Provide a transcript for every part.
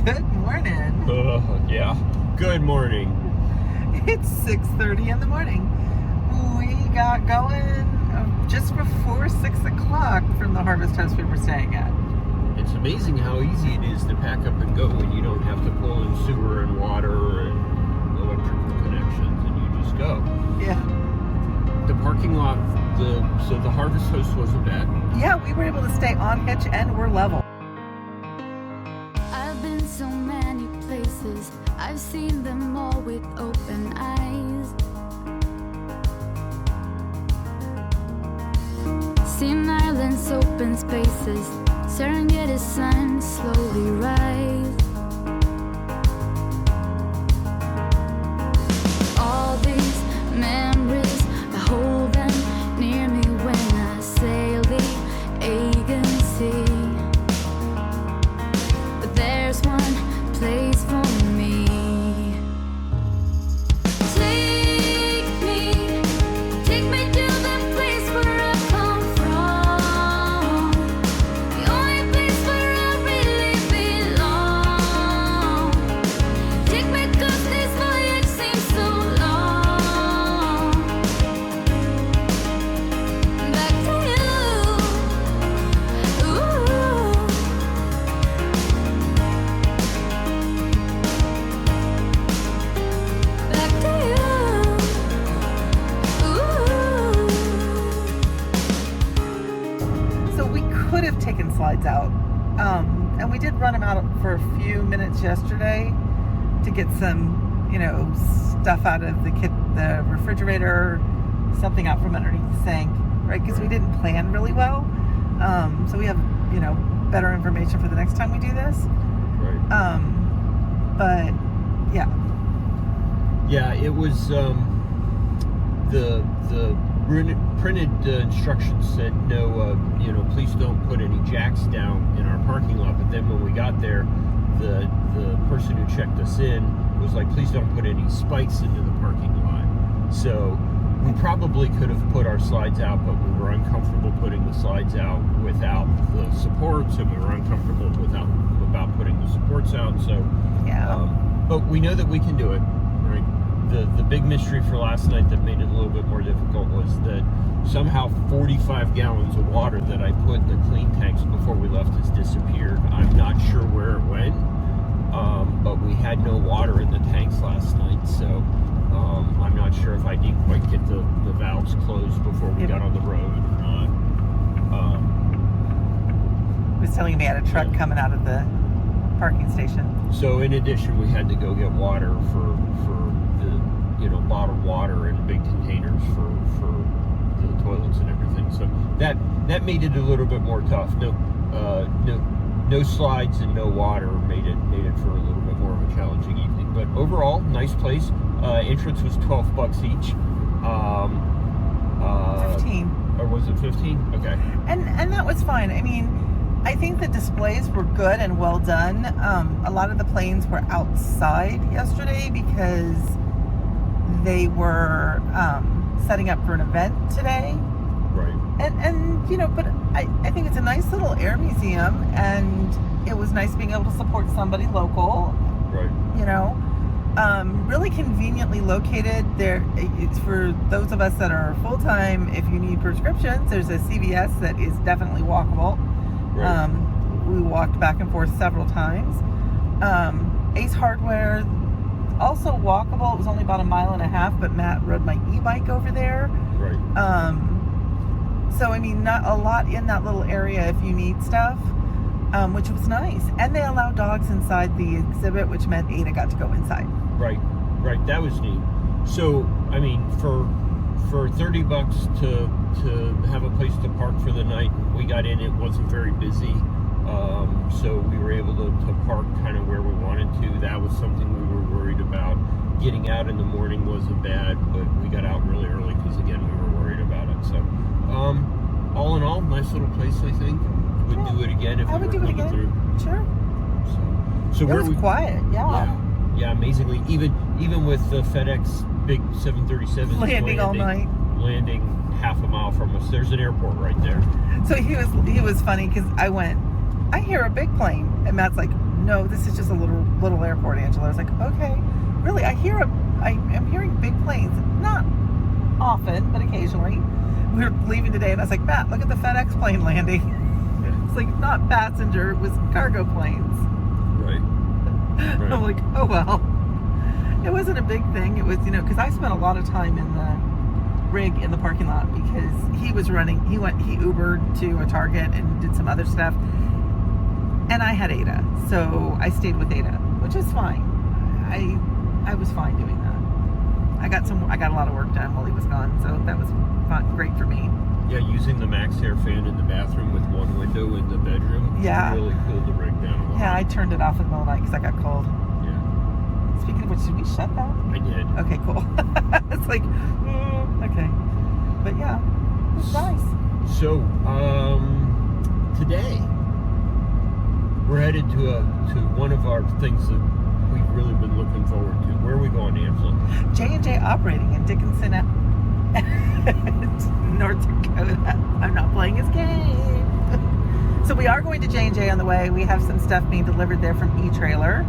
Good morning. Yeah. Good morning. It's 6:30 in the morning. We got going just before 6 o'clock from the Harvest House we were staying at. It's amazing how easy it is to pack up and go when you don't have to pull in sewer and water and electrical connections, and you just go. Yeah. The parking lot, so the Harvest House wasn't bad. Yeah, we were able to stay on hitch and we're level. I've been so many places, I've seen them all with open eyes. Seen islands, open spaces, Serengeti sun slowly rise. All these memories, I hold them near me when I sail the Aegean Sea. But there's one place for me. Take me to the place where I come from, the only place where I really belong. Take me 'cause this voyage seems so long. Back to you. Ooh. Back to you. Ooh. So we could have taken slides out. And we did run them out for a few minutes yesterday to get some, stuff out of the refrigerator, something out from underneath the sink, right? Because we didn't plan really well. So we have, better information for the next time we do this. Right. But yeah. Yeah, it was the printed instructions said no, please don't put any jacks down in our parking lot. But then when we got there, the person who checked us in was like, please don't put any spikes into the parking lot. So we probably could have put our slides out, but we were uncomfortable putting the slides out without the supports, and we were uncomfortable about putting the supports out. So Yeah. but we know that we can do it, right? The big mystery for last night that made it a little bit more difficult was that somehow 45 gallons of water that I put in the clean tanks before we left has disappeared. I'm not sure where it went, but we had no water in the tanks last night, so I'm not sure if I didn't quite get the valves closed before we got on the road or not. He was telling me I had a truck coming out of the parking station. So in addition, we had to go get water for the bottled water in big containers for the toilets and everything. So that made it a little bit more tough. No slides and no water made it for a little bit more of a challenging evening. But overall, nice place. Entrance was $12 each. 15. Or was it 15? Okay. And that was fine. I mean, I think the displays were good and well done. A lot of the planes were outside yesterday because they were setting up for an event today. Right. And but I think it's a nice little air museum, and it was nice being able to support somebody local. Right. Really conveniently located there. It's for those of us that are full-time. If you need prescriptions, there's a CVS that is definitely walkable. Right. We walked back and forth several times. Ace Hardware, also walkable. It was only about 1.5 miles, but Matt rode my e-bike over there. Right. So I mean, not a lot in that little area if you need stuff, which was nice. And they allow dogs inside the exhibit, which meant Ada got to go inside. Right. That was neat. So, I mean, for $30 to have a place to park for the night, we got in. It wasn't very busy, so we were able to park kind of where we wanted to. That was something we were worried about. Getting out in the morning wasn't bad, but we got out really early because, again, we were worried about it. So, all in all, nice little place, I think. Would do it again if we were coming through. Sure. So it was quiet. Yeah, amazingly. Even with the FedEx big 737 landing all night, landing half a mile from us, there's an airport right there. So he was funny because I hear a big plane, and Matt's like, no, this is just a little airport, Angela. I was like, okay, really? I'm hearing big planes, not often, but occasionally. We were leaving today, and I was like, Matt, look at the FedEx plane landing. It's like not passenger, it was cargo planes. Right. I'm like, oh well. It wasn't a big thing. It was, because I spent a lot of time in the rig in the parking lot because he Ubered to a Target and did some other stuff. And I had Ada, so I stayed with Ada, which is fine. I was fine doing that. I got a lot of work done while he was gone, so that was great for me. Yeah, using the max air fan in the bathroom with one window in the bedroom. Yeah. Really cooled the rig down a lot. Yeah, I turned it off in the middle of the night because I got cold. Yeah. Speaking of which, did we shut that? I did. Okay, cool. It's like, okay. But yeah, it was nice. So, today we're headed to one of our things that we've really been looking forward to. Where are we going, Angela? J&J Operating in Dickinson, North Dakota. I'm not playing his game. So we are going to J&J on the way. We have some stuff being delivered there from E-Trailer.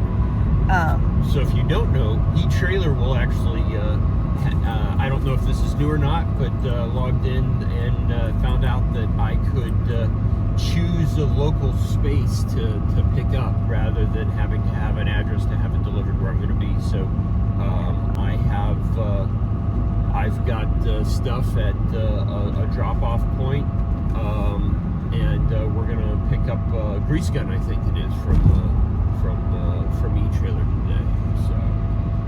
So if you don't know, E-Trailer will actually, I don't know if this is new or not, but logged in and found out that I could choose a local space to pick up rather than having to have an address to have it delivered where I'm going to be. So I've got stuff at a drop-off point, and we're going to pick up a grease gun, I think it is, from E-Trailer today. So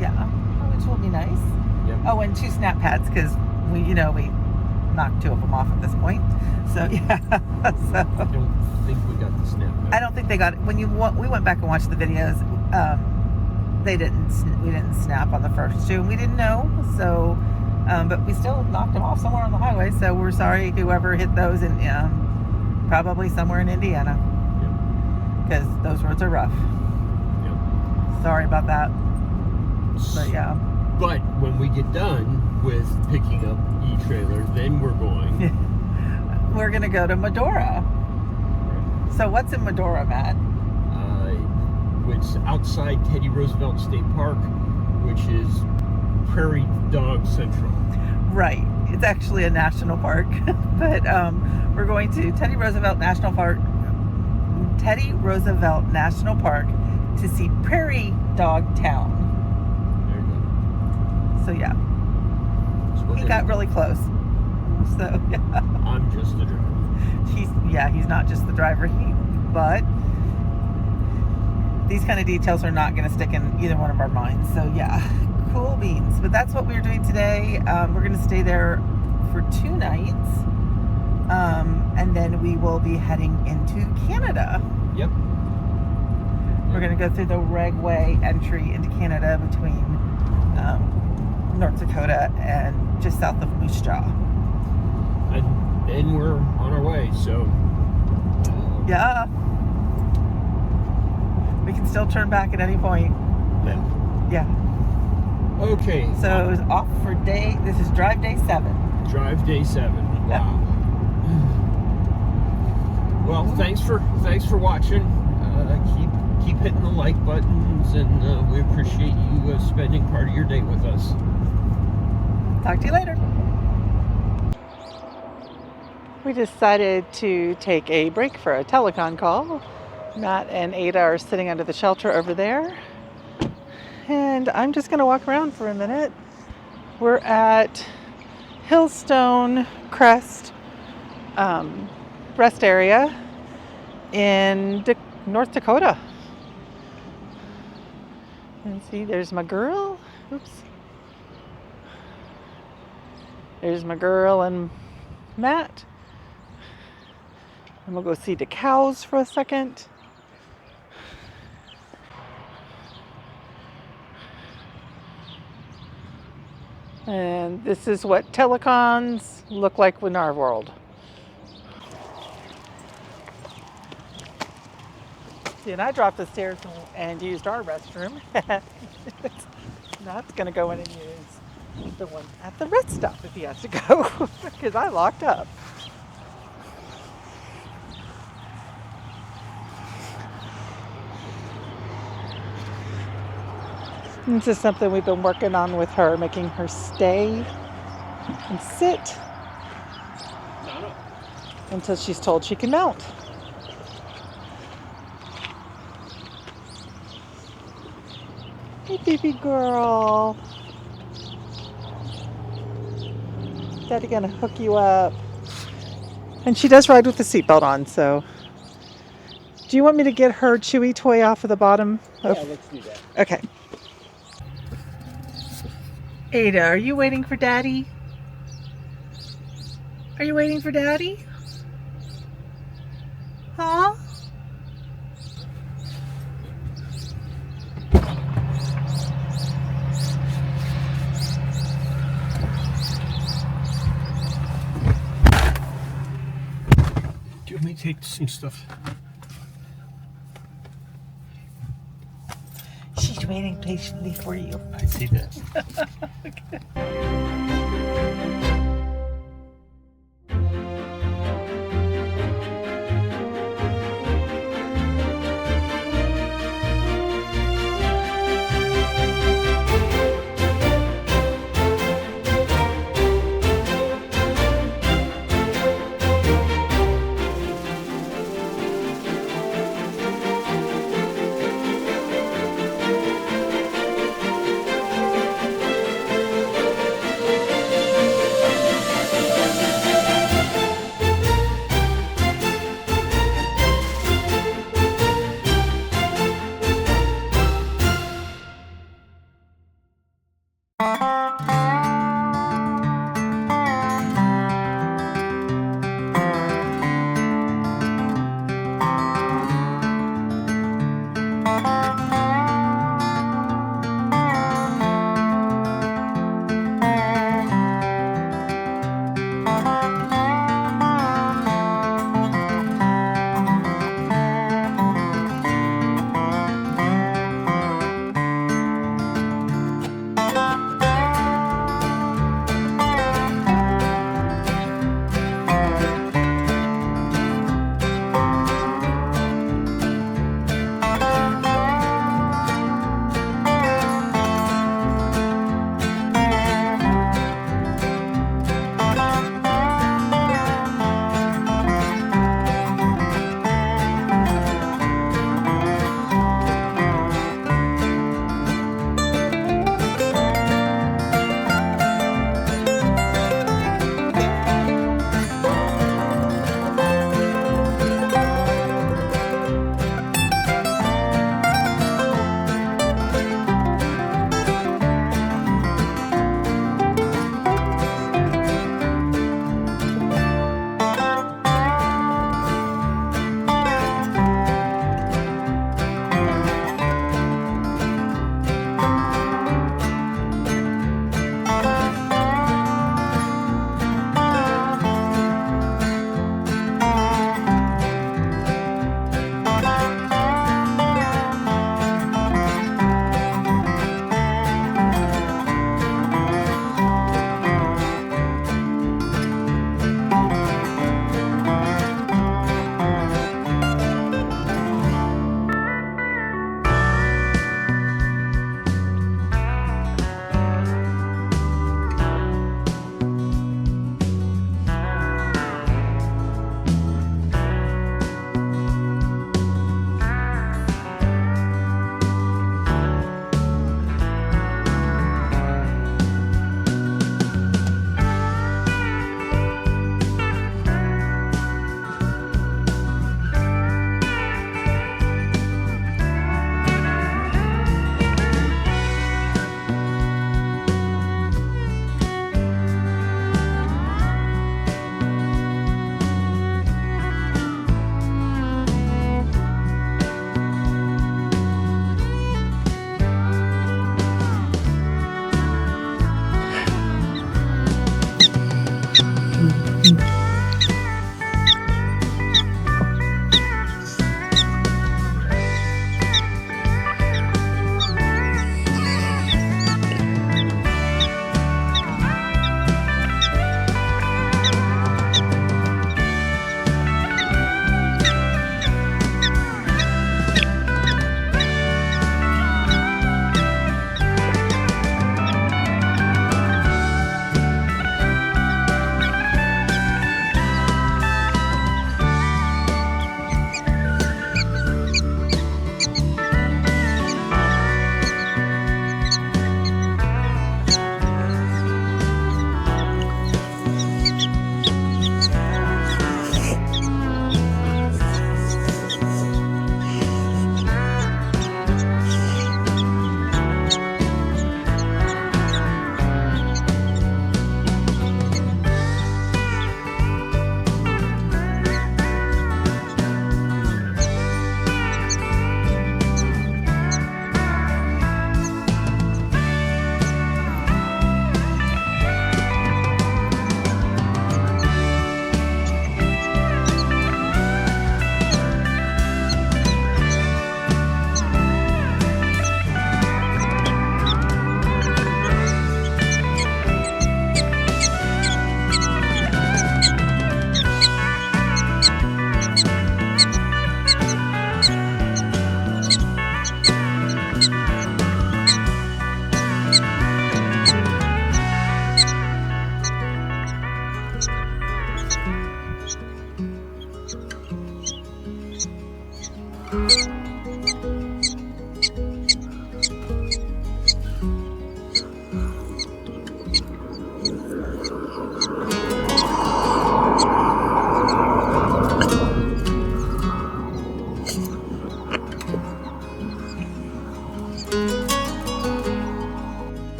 Yeah, which will be nice. Yep. Oh, and 2 snap pads because we knocked 2 of them off at this point. So yeah, so I don't think we got the snap back. I don't think they got it. We went back and watched the videos. We didn't snap on the first 2, and we didn't know. So, but we still knocked them off somewhere on the highway. So we're sorry whoever hit those in probably somewhere in Indiana because those roads are rough. Yep. Sorry about that. But yeah. But when we get done with picking up E-Trailer, then we're going. We're going to go to Medora. So what's in Medora, Matt? It's outside Teddy Roosevelt State Park, which is Prairie Dog Central. Right. It's actually a national park. But we're going to Teddy Roosevelt National Park to see Prairie Dog Town. So yeah, he got really close. So yeah, I'm just the driver. He's not just the driver. But these kind of details are not going to stick in either one of our minds. So yeah, cool beans. But that's what we're doing today. We're going to stay there for 2 nights, and then we will be heading into Canada. Yep. We're going to go through the Regway entry into Canada between North Dakota and just south of Moose Jaw. And then we're on our way, so Yeah. We can still turn back at any point. Yeah. Okay. So it was off for this is drive day 7. Drive day 7. Wow. Well, thanks for watching. Keep hitting the like buttons, and we appreciate you spending part of your day with us. Talk to you later. We decided to take a break for a telecon call. Matt and Ada are sitting under the shelter over there. And I'm just going to walk around for a minute. We're at Hillstone Crest rest area in North Dakota. And see, there's my girl. Oops. There's my girl and Matt. And we'll go see the cows for a second. And this is what telecons look like in our world. See, and I dropped the stairs and used our restroom. Matt's gonna go in and use the one at the rest stop if he has to go, because I locked up. This is something we've been working on with her, making her stay and sit until she's told she can mount. Hey, baby girl. Daddy gonna hook you up. And she does ride with the seatbelt on, so. Do you want me to get her Chewy toy off of the bottom? Yeah, let's do that. Okay. Ada, are you waiting for Daddy? Are you waiting for Daddy? Huh? Do you want me to take some stuff? She's waiting patiently for you. I see that.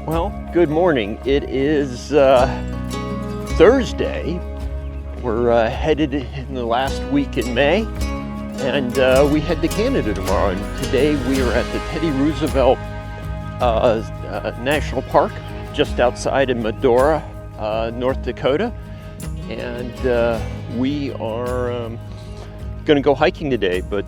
Well, good morning. It is Thursday. We're headed in the last week in May, and we head to Canada tomorrow. And today we are at the Theodore Roosevelt National Park, just outside in Medora, North Dakota. And we are going to go hiking today, but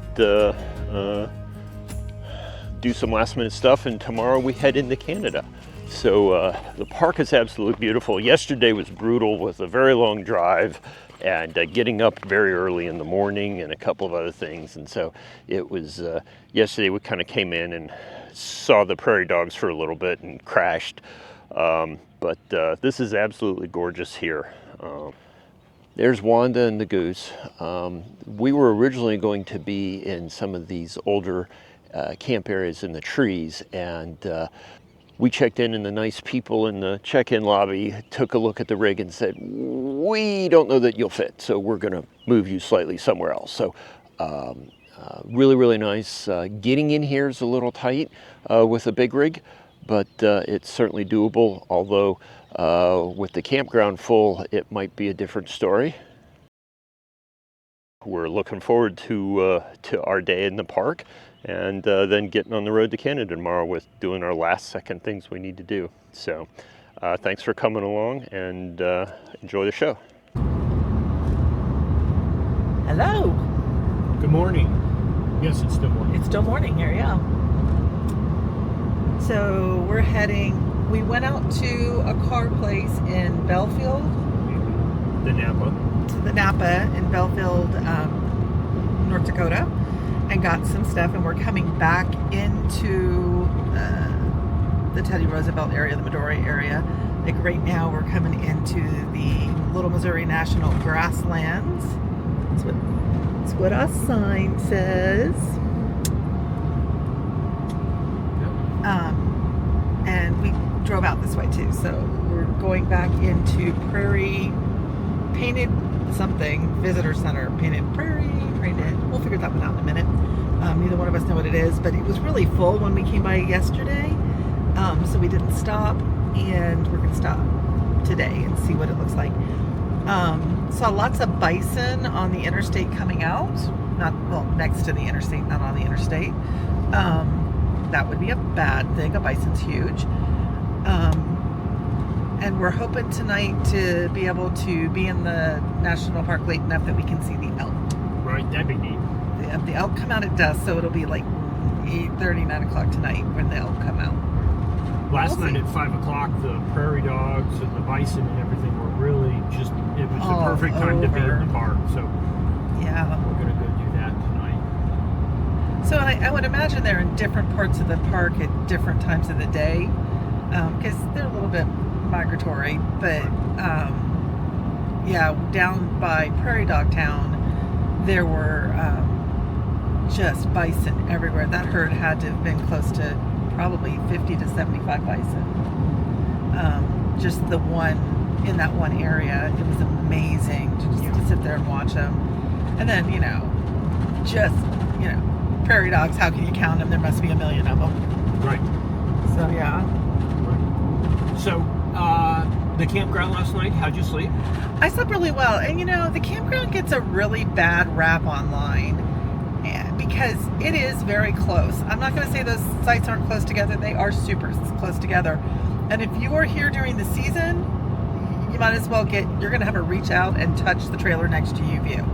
do some last minute stuff, and tomorrow we head into Canada. So the park is absolutely beautiful. Yesterday was brutal with a very long drive and getting up very early in the morning and a couple of other things. And so it was, yesterday we kind of came in and saw the prairie dogs for a little bit and crashed. But this is absolutely gorgeous here. There's Wanda and the goose. We were originally going to be in some of these older camp areas in the trees, and we checked in, and the nice people in the check-in lobby took a look at the rig and said, we don't know that you'll fit, so we're going to move you slightly somewhere else. So really, really nice. Getting in here is a little tight with a big rig, but it's certainly doable, although with the campground full, it might be a different story. We're looking forward to our day in the park, and then getting on the road to Canada tomorrow with doing our last second things we need to do. So thanks for coming along, and enjoy the show. Hello. Good morning. Yes, it's still morning. It's still morning here, yeah. So we're heading, we went out to a car place in Belfield. The Napa. The Napa in Belfield, North Dakota, and got some stuff, and we're coming back into the Theodore Roosevelt area, the Medora area. Like right now we're coming into the Little Missouri National Grasslands. That's what our sign says. And we drove out this way too, so we're going back into Prairie Painted something visitor center, Painted Prairie. We'll figure that one out in a minute. Neither one of us know what it is, but it was really full when we came by yesterday, so we didn't stop, and we're gonna stop today and see what it looks like. Saw lots of bison on the interstate coming out, next to the interstate, not on the interstate. That would be a bad thing. A bison's huge. And we're hoping tonight to be able to be in the national park late enough that we can see the elk. Right, that'd be neat. The elk come out at dusk, so it'll be like 8:30, 9 o'clock tonight when the elk come out. Last night at 5 o'clock, the prairie dogs and the bison and everything were really just, it was the perfect time to be in the park. So yeah, we're going to go do that tonight. So I would imagine they're in different parts of the park at different times of the day, because they're a little bit migratory. But yeah, down by Prairie Dog Town, there were just bison everywhere. That herd had to have been close to probably 50 to 75 bison. Just the one in that one area, it was amazing to sit there and watch them. And then, you know, just prairie dogs, how can you count them? There must be a million of them. Right. So, yeah. So, the campground last night, how'd you sleep? I slept really well. And, the campground gets a really bad rap online because it is very close. I'm not going to say those sites aren't close together. They are super close together. And if you are here during the season, you might as well you're going to have to reach out and touch the trailer next to you view.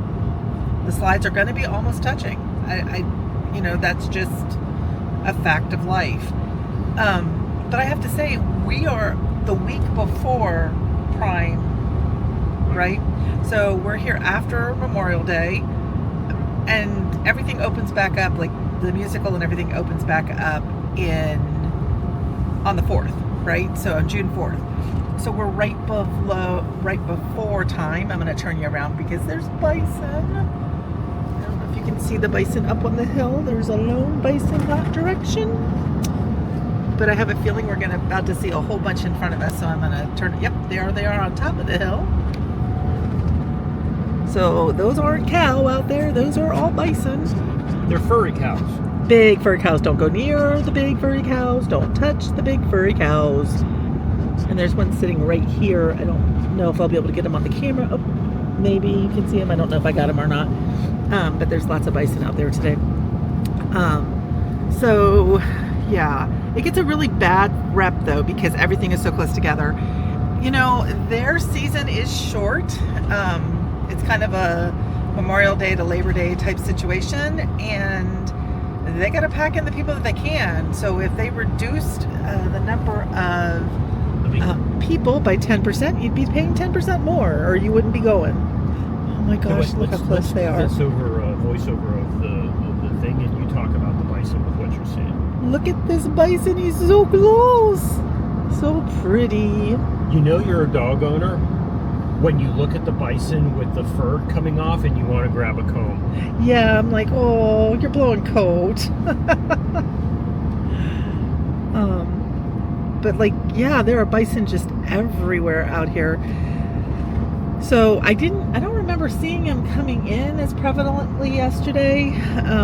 The slides are going to be almost touching. That's just a fact of life. But I have to say, we are the week before Prime, right? So we're here after Memorial Day, and everything opens back up, like the musical and everything opens back up on the 4th, right? So on June 4th. So we're right before time. I'm going to turn you around because there's bison. I don't know if you can see the bison up on the hill. There's a lone bison that direction. But I have a feeling we're about to see a whole bunch in front of us, so I'm going to turn. Yep, there they are on top of the hill. So those aren't cow out there; those are all bison. They're furry cows. Big furry cows. Don't go near the big furry cows. Don't touch the big furry cows. And there's one sitting right here. I don't know if I'll be able to get him on the camera. Oh, maybe you can see him. I don't know if I got him or not. But there's lots of bison out there today. So. Yeah, it gets a really bad rep though because everything is so close together. Their season is short. It's kind of a Memorial Day to Labor Day type situation, and they got to pack in the people that they can. So if they reduced the number of people by 10%, you'd be paying 10% more, or you wouldn't be going. Oh my gosh, look how close they are. Let's over voiceover of the thing, and you talk about the bison with what you're saying. Look at this bison, he's so close. So pretty. You're a dog owner when you look at the bison with the fur coming off and you want to grab a comb. Yeah, I'm like, oh, you're blowing coat. But there are bison just everywhere out here. So I don't remember seeing him coming in as prevalently yesterday.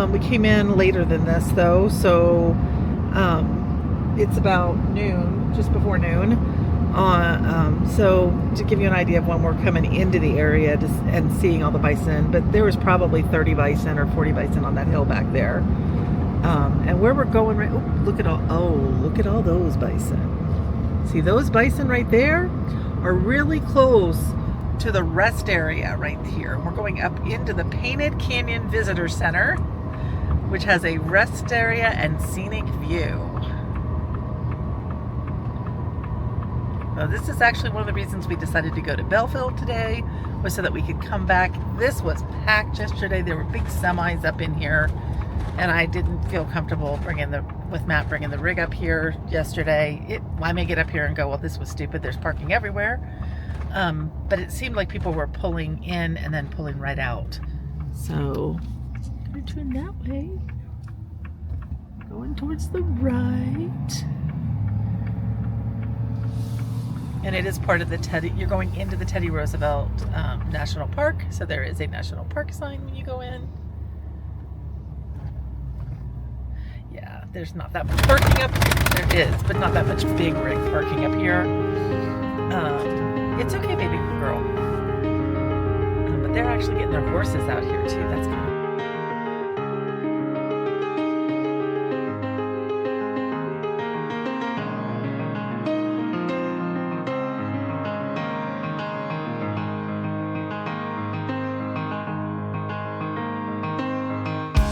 We came in later than this though, so it's about noon, just before noon. So to give you an idea of when we're coming into the area and seeing all the bison, but there was probably 30 bison or 40 bison on that hill back there. And where we're going right, look at all those bison. See those bison right there are really close to the rest area right here. We're going up into the Painted Canyon Visitor Center, which has a rest area and scenic view. Now, this is actually one of the reasons we decided to go to Belfield today, was so that we could come back. This was packed yesterday. There were big semis up in here, and I didn't feel comfortable with Matt bringing the rig up here yesterday. I may get up here and go, well, this was stupid. There's parking everywhere. But it seemed like people were pulling in and then pulling right out. So, I'm going to turn that way. Going towards the right. And it is part of you're going into the Teddy Roosevelt National Park. So there is a National Park sign when you go in. Yeah, there's not that much parking up here. There is, but not that much big rig parking up here. It's okay, baby girl. But they're actually getting their horses out here too. That's kind of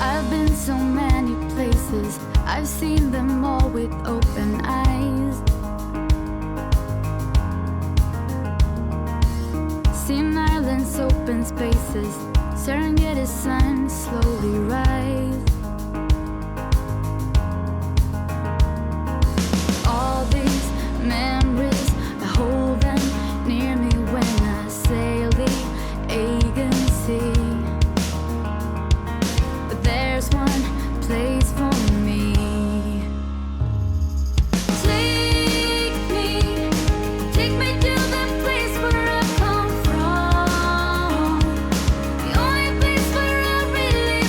I've been so many places, I've seen them all with open eyes. Seen islands, open spaces, Serengeti sun slowly rise. All these memories, I hold them near me when I sail the Aegean Sea. But there's one place for me. Take me to the place where I come from. The only place where I really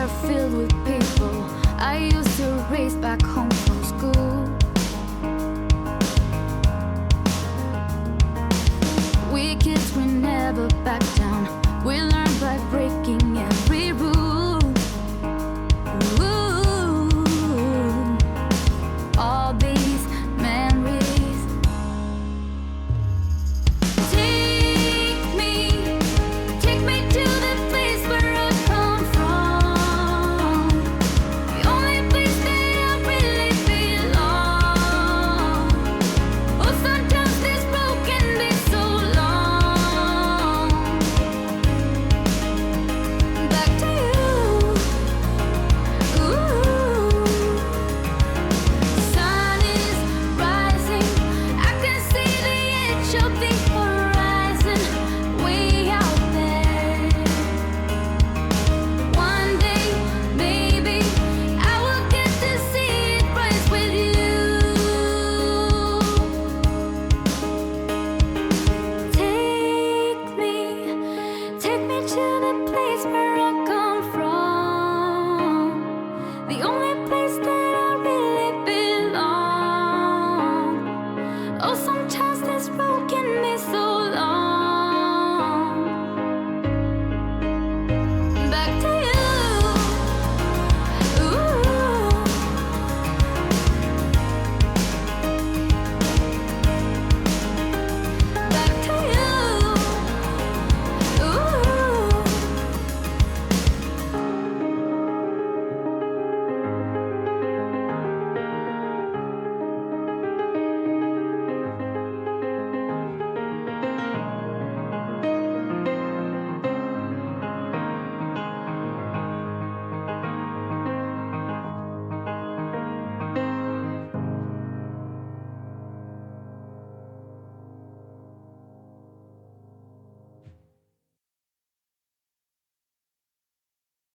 are filled with people I used to race back home from school. We kids, we never back down. We learn by breaking